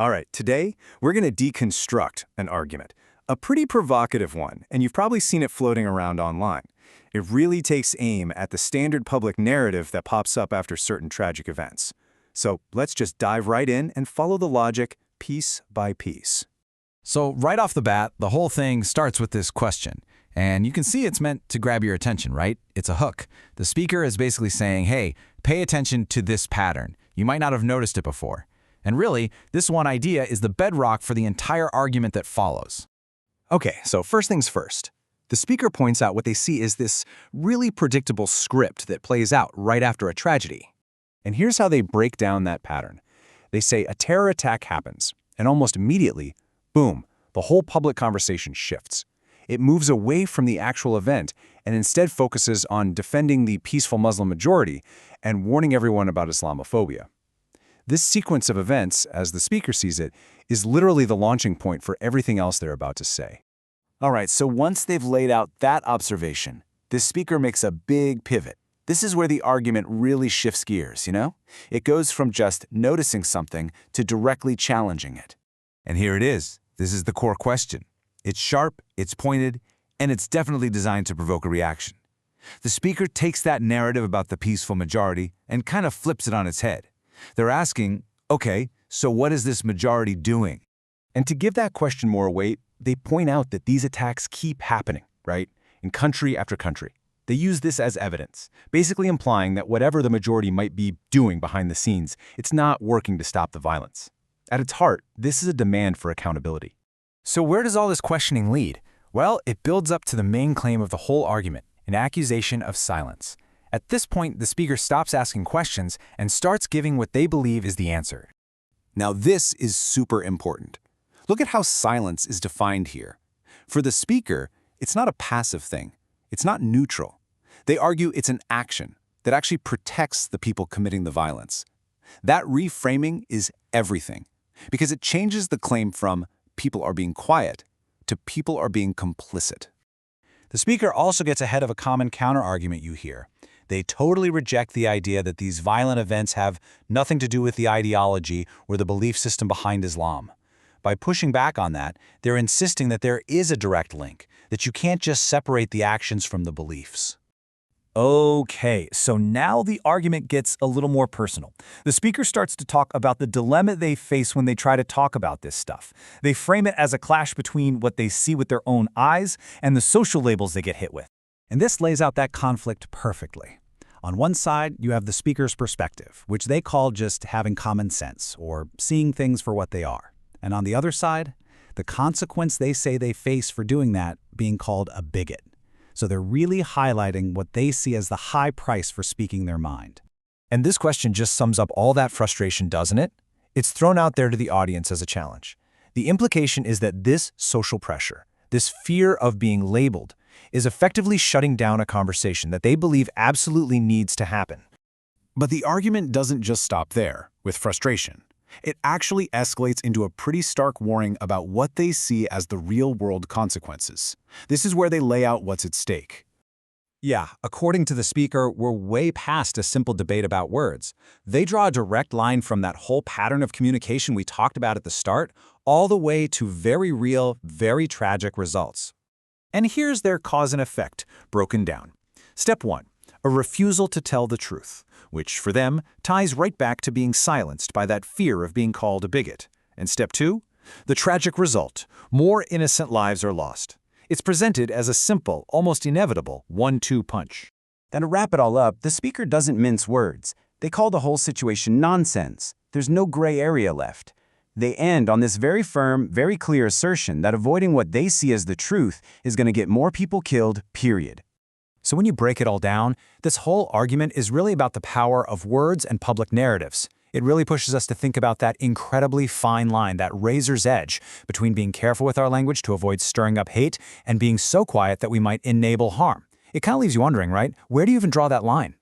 All right, today we're going to deconstruct an argument, a pretty provocative one, and you've probably seen it floating around online. It really takes aim at the standard public narrative that pops up after certain tragic events. So let's just dive right in and follow the logic piece by piece. So right off the bat, the whole thing starts with this question. And you can see it's meant to grab your attention, right? It's a hook. The speaker is basically saying, hey, pay attention to this pattern. You might not have noticed it before. And really, this one idea is the bedrock for the entire argument that follows. Okay, so first things first. The speaker points out what they see is this really predictable script that plays out right after a tragedy. And here's how they break down that pattern. They say a terror attack happens, and almost immediately, boom, the whole public conversation shifts. It moves away from the actual event and instead focuses on defending the peaceful Muslim majority and warning everyone about Islamophobia. This sequence of events, as the speaker sees it, is literally the launching point for everything else they're about to say. All right, so once they've laid out that observation, the speaker makes a big pivot. This is where the argument really shifts gears, you know? It goes from just noticing something to directly challenging it. And here it is. This is the core question. It's sharp, it's pointed, and it's definitely designed to provoke a reaction. The speaker takes that narrative about the peaceful majority and kind of flips it on its head. They're asking, okay, so what is this majority doing? And to give that question more weight, they point out that these attacks keep happening, right? In country after country. They use this as evidence, basically implying that whatever the majority might be doing behind the scenes, it's not working to stop the violence. At its heart, this is a demand for accountability. So where does all this questioning lead? Well, it builds up to the main claim of the whole argument, an accusation of silence. At this point, the speaker stops asking questions and starts giving what they believe is the answer. Now this is super important. Look at how silence is defined here. For the speaker, it's not a passive thing. It's not neutral. They argue it's an action that actually protects the people committing the violence. That reframing is everything, because it changes the claim from people are being quiet to people are being complicit. The speaker also gets ahead of a common counter-argument you hear. They totally reject the idea that these violent events have nothing to do with the ideology or the belief system behind Islam. By pushing back on that, they're insisting that there is a direct link, that you can't just separate the actions from the beliefs. Okay, so now the argument gets a little more personal. The speaker starts to talk about the dilemma they face when they try to talk about this stuff. They frame it as a clash between what they see with their own eyes and the social labels they get hit with. And this lays out that conflict perfectly. On one side, you have the speaker's perspective, which they call just having common sense or seeing things for what they are. And on the other side, the consequence they say they face for doing that being called a bigot. So they're really highlighting what they see as the high price for speaking their mind. And this question just sums up all that frustration, doesn't it? It's thrown out there to the audience as a challenge. The implication is that this social pressure, this fear of being labeled, is effectively shutting down a conversation that they believe absolutely needs to happen. But the argument doesn't just stop there, with frustration. It actually escalates into a pretty stark warning about what they see as the real-world consequences. This is where they lay out what's at stake. Yeah, according to the speaker, we're way past a simple debate about words. They draw a direct line from that whole pattern of communication we talked about at the start, all the way to very real, very tragic results. And here's their cause and effect, broken down. Step 1, a refusal to tell the truth, which for them ties right back to being silenced by that fear of being called a bigot. And step 2, the tragic result, more innocent lives are lost. It's presented as a simple, almost inevitable 1-2 punch. Then to wrap it all up, the speaker doesn't mince words. They call the whole situation nonsense. There's no gray area left. They end on this very firm, very clear assertion that avoiding what they see as the truth is going to get more people killed, period. So when you break it all down, this whole argument is really about the power of words and public narratives. It really pushes us to think about that incredibly fine line, that razor's edge, between being careful with our language to avoid stirring up hate and being so quiet that we might enable harm. It kind of leaves you wondering, right? Where do you even draw that line?